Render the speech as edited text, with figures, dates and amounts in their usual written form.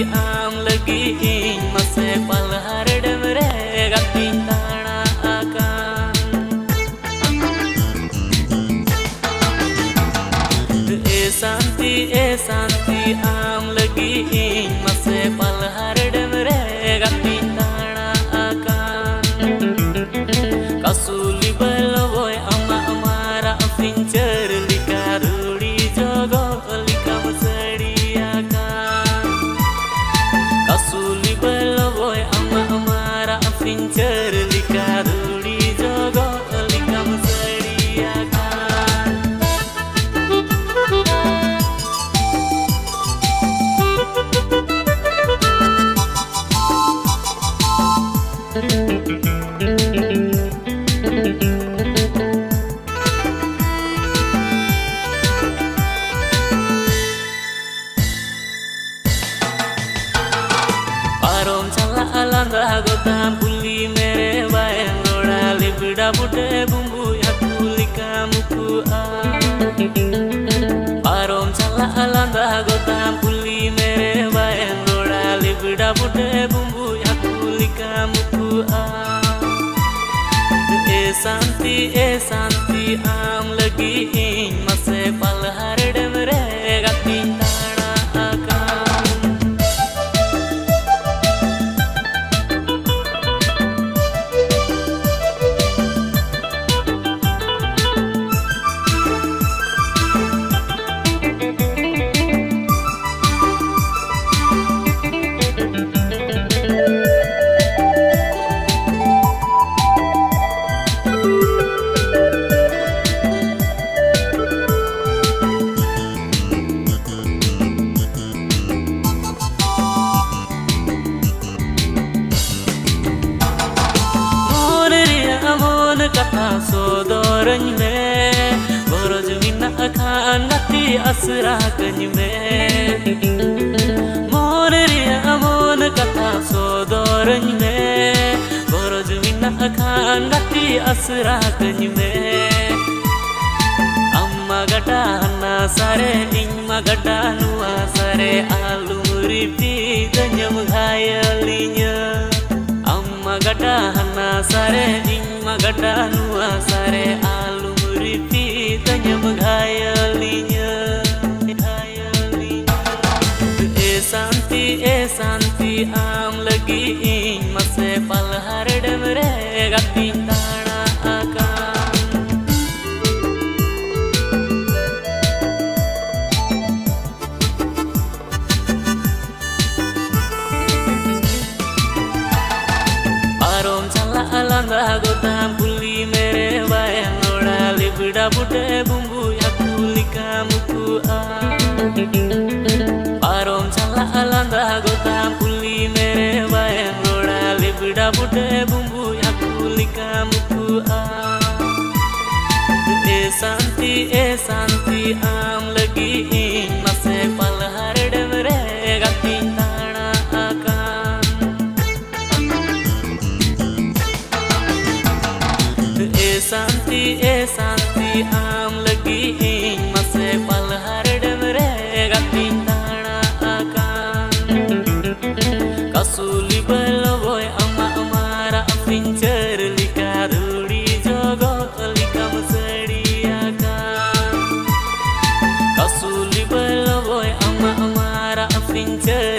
am lagi ing mase palhar demre gating tana akan santi am lagi ing mase palhar demre gating tana akan kasuli baloy ama amara fincher likaruli jogo likam sediakan kasuli baloy ama amara fincher likaruli jogo likam sediakan parom chala alanda gotam puli mere bayan roda libda bute bumbu yakulika muku a parom chala alanda gotam puli mere bayan roda libda bute bumbu yakulika muku a santi am lagi ing mase palhar demre gating tana akan kata sodorany me boroj minna akhan nati asra kany me morriya amon kata sodorany me boroj minna akhan nati asra kany me amma gata na sare ingma gata nuwa sare alu muripi danyam ghayalinya amma gata na sare magada nuwa sare alu muripi tanyam ghayalinya santi am lagi ing mase palhar demre gating tana akan parom chala alanda gotam puli mere bayan roda libda bute bumbu yakulika muku a parom chala alanda gotam puli mere bayan roda libda bute bumbu yakulika muku a santi am lagi ing mase palhar demre gating tana akan santi am lagi ing mase palhar demre gating tana akan kasuli baloy ama amara fincher likaruli jogo likam sediakan kasuli baloy ama amara fincher